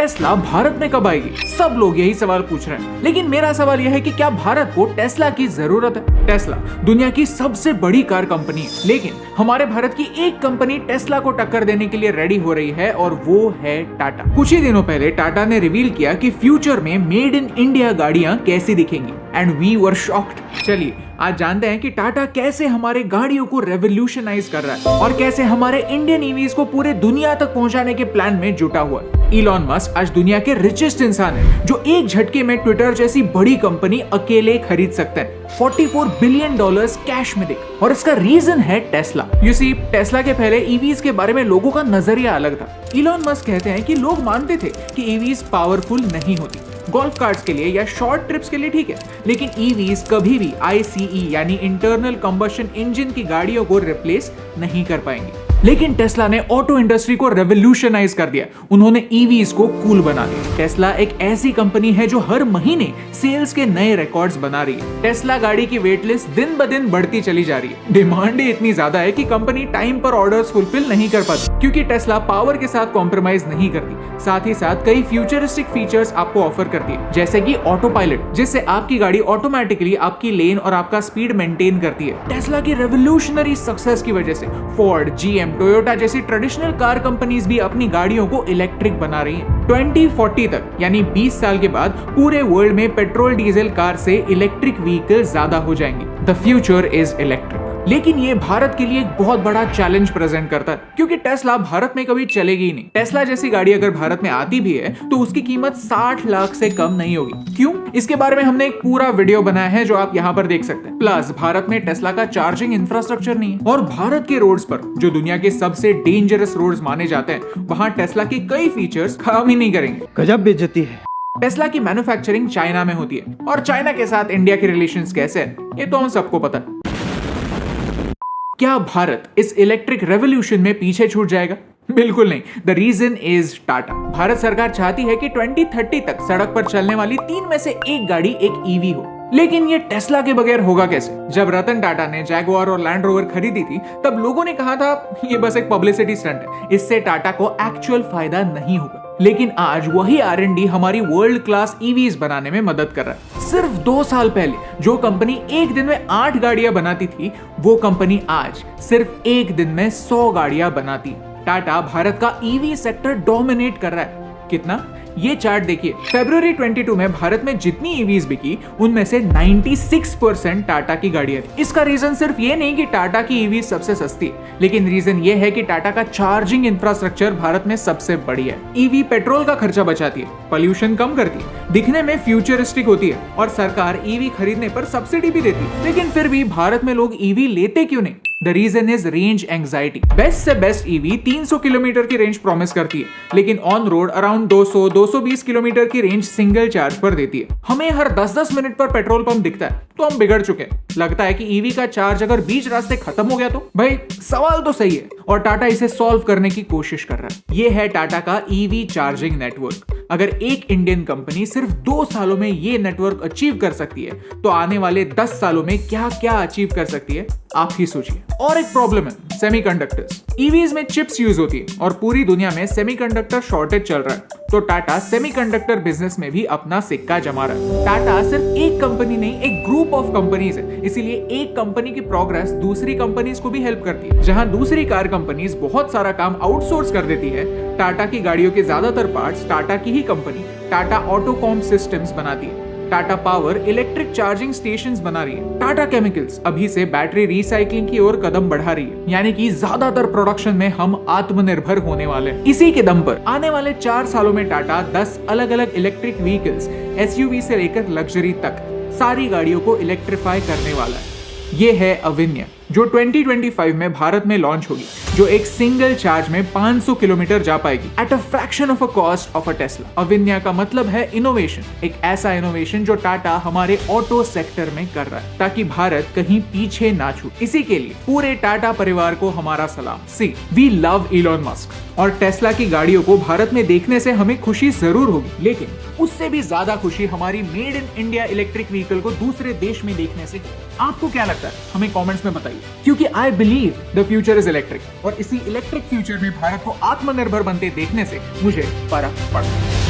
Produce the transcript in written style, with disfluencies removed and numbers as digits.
Tesla Bharat में कब आएगी? सब लोग यही सवाल पूछ रहे हैं, लेकिन मेरा सवाल यह है कि क्या भारत को टेस्ला की जरूरत है? टेस्ला दुनिया की सबसे बड़ी कार कंपनी है, लेकिन हमारे भारत की एक कंपनी टेस्ला को टक्कर देने के लिए रेडी हो रही है और वो है टाटा। कुछ ही दिनों पहले टाटा ने रिवील किया कि फ्यूचर में मेड इन इंडिया गाड़ियां कैसी दिखेंगी एंड वी वर शॉक्ड। चलिए आज जानते हैं कि टाटा कैसे हमारे गाड़ियों को रेवोल्यूशनाइज कर रहा है और कैसे हमारे इंडियन ईवीज को पूरे दुनिया तक पहुंचाने के प्लान में जुटा हुआ है। इलॉन मस्क आज दुनिया के रिचेस्ट इंसान है जो एक झटके में ट्विटर जैसी बड़ी कंपनी अकेले खरीद सकते हैं, $44 बिलियन कैश में देख। और इसका रीजन है टेस्ला। यू सी, टेस्ला के पहले ईवीज के बारे में लोगों का नजरिया अलग था। इलॉन मस्क कहते हैं कि लोग मानते थे कि ईवीज पावरफुल नहीं होती, गोल्फ कार्ट्स के लिए या शॉर्ट ट्रिप्स के लिए ठीक है, लेकिन ईवीज कभी भी ICE यानी इंटरनल कंबशन इंजन की गाड़ियों को रिप्लेस नहीं कर पाएंगे। लेकिन टेस्ला ने ऑटो इंडस्ट्री को रेवोल्यूशनाइज कर दिया। उन्होंने ईवीज को कूल बना दिया। टेस्ला एक ऐसी कंपनी है जो हर महीने सेल्स के नए रिकॉर्ड्स बना रही है। टेस्ला गाड़ी की वेट लिस्ट दिन ब दिन बढ़ती चली जा रही है। डिमांड ही इतनी ज्यादा है कि कंपनी टाइम पर ऑर्डर्स फुलफिल नहीं कर पाती, क्योंकि टेस्ला पावर के साथ कॉम्प्रोमाइज नहीं करती। साथ ही साथ कई फ्यूचरिस्टिक फीचर्स आपको ऑफर करती है, जैसे कि ऑटो पायलट, जिससे आपकी गाड़ी ऑटोमेटिकली आपकी लेन और आपका स्पीड मेंटेन करती है। टेस्ला की रेवोल्यूशनरी सक्सेस की वजह से फोर्ड, GM, टोयोटा जैसी ट्रेडिशनल कार कंपनीज भी अपनी गाड़ियों को इलेक्ट्रिक बना रही हैं। 2040 तक यानी 20 साल के बाद पूरे वर्ल्ड में पेट्रोल डीजल कार से इलेक्ट्रिक व्हीकल ज्यादा हो जाएंगी। The future is electric. लेकिन ये भारत के लिए एक बहुत बड़ा चैलेंज प्रेजेंट करता है, क्योंकि टेस्ला भारत में कभी चलेगी ही नहीं। टेस्ला जैसी गाड़ी अगर भारत में आती भी है तो उसकी कीमत 60 लाख से कम नहीं होगी। क्यों? इसके बारे में हमने एक पूरा वीडियो बनाया है जो आप यहाँ पर देख सकते हैं। प्लस भारत में टेस्ला का चार्जिंग इंफ्रास्ट्रक्चर नहीं है और भारत के रोड्स पर, जो दुनिया के सबसे डेंजरस रोड्स माने जाते हैं, वहाँ टेस्ला के कई फीचर्स काम ही नहीं करेंगे। गजब बेइज्जती है। टेस्ला की मैन्युफैक्चरिंग चाइना में होती है और चाइना के साथ इंडिया के रिलेशंस कैसे हैं, ये तो हम सबको पता है। क्या भारत इस इलेक्ट्रिक रेवोल्यूशन में पीछे छूट जाएगा? बिल्कुल नहीं। The reason is Tata. भारत सरकार चाहती है कि 2030 तक सड़क पर चलने वाली 3 में से एक गाड़ी एक ईवी हो, लेकिन ये टेस्ला के बगैर होगा कैसे? जब रतन टाटा ने जैगुआर और लैंड रोवर खरीदी थी तब लोगों ने कहा था ये बस एक पब्लिसिटी स्टंट है, इससे टाटा को एक्चुअल फायदा नहीं होगा। लेकिन आज वही R&D हमारी वर्ल्ड क्लास ईवीज बनाने में मदद कर रहा है। सिर्फ 2 साल पहले जो कंपनी एक दिन में 8 गाड़ियां बनाती थी, वो कंपनी आज सिर्फ एक दिन में 100 गाड़ियां बनाती। टाटा भारत का ईवी सेक्टर डोमिनेट कर रहा है। कितना? ये चार्ट देखिए। फरवरी 22 में भारत में जितनी ईवीज बिकी उनमें से 96% टाटा की गाड़ियां थी। इसका रीजन सिर्फ ये नहीं कि टाटा की ईवी सबसे सस्ती है, लेकिन रीजन ये है कि टाटा का चार्जिंग इंफ्रास्ट्रक्चर भारत में सबसे बढ़िया है। ईवी पेट्रोल का खर्चा बचाती है, पॉल्यूशन कम करती है, दिखने में फ्यूचरिस्टिक होती है और सरकार ईवी खरीदने पर सब्सिडी भी देती है। लेकिन फिर भी भारत में लोग ईवी लेते क्यों नहीं? The reason is range anxiety. Best से बेस्ट ईवी 300 किलोमीटर की रेंज प्रॉमिस करती है, लेकिन ऑन रोड अराउंड 200-220 किलोमीटर की रेंज सिंगल चार्ज पर देती है। हमें हर 10-10 मिनट पर पेट्रोल पंप दिखता है तो हम बिगड़ चुके हैं। लगता है कि ईवी का चार्ज अगर बीच रास्ते खत्म हो गया तो? भाई सवाल तो सही है और टाटा इसे सॉल्व करने की कोशिश कर रहा है। ये है टाटा का ईवी चार्जिंग नेटवर्क। अगर एक इंडियन कंपनी सिर्फ 2 सालों में ये नेटवर्क अचीव कर सकती है तो आने वाले 10 सालों में क्या क्या अचीव कर सकती है, आप ही सोचिए। और एक प्रॉब्लम है, सेमीकंडक्टर्स। ईवीज में चिप्स यूज होती है और पूरी दुनिया में सेमीकंडक्टर शॉर्टेज चल रहा है, तो टाटा सेमीकंडक्टर बिजनेस में भी अपना सिक्का जमा रहा है। टाटा सिर्फ एक कंपनी नहीं, एक ग्रुप ऑफ कंपनीज है, इसीलिए एक कंपनी की प्रोग्रेस दूसरी कंपनीज को भी हेल्प करती है। जहां दूसरी कार कंपनीज बहुत सारा काम आउटसोर्स कर देती है, टाटा की गाड़ियों के ज्यादातर पार्ट्स टाटा की ही कंपनी टाटा ऑटोकॉम सिस्टम्स बनाती है। Tata power electric charging stations बना रही है। टाटा केमिकल्स अभी से बैटरी रिसाइकलिंग की ओर कदम बढ़ा रही है, यानी कि ज्यादातर प्रोडक्शन में हम आत्मनिर्भर होने वाले हैं। इसी के दम पर आने वाले 4 सालों में टाटा 10 अलग अलग इलेक्ट्रिक व्हीकल्स, SUV से लेकर लग्जरी तक सारी गाड़ियों को इलेक्ट्रीफाई करने वाला है। ये है अविन्या, जो 2025 में भारत में लॉन्च होगी, जो एक सिंगल चार्ज में 500 किलोमीटर जा पाएगी at a fraction of a cost of a Tesla. Avinya का मतलब है इनोवेशन, एक ऐसा इनोवेशन जो टाटा हमारे ऑटो सेक्टर में कर रहा है, ताकि भारत कहीं पीछे ना छूटे। इसी के लिए पूरे टाटा परिवार को हमारा सलाम। सी, वी लव इलॉन मस्क और टेस्ला की गाड़ियों को भारत में देखने से हमें खुशी जरूर होगी, लेकिन उससे भी ज्यादा खुशी हमारी made in India electric vehicle को दूसरे देश में देखने से। आपको क्या लगता है? हमें कमेंट्स में बताइए, क्योंकि I believe the future is electric और इसी इलेक्ट्रिक फ्यूचर में भारत को आत्मनिर्भर बनते देखने से मुझे फर्क पड़ता है।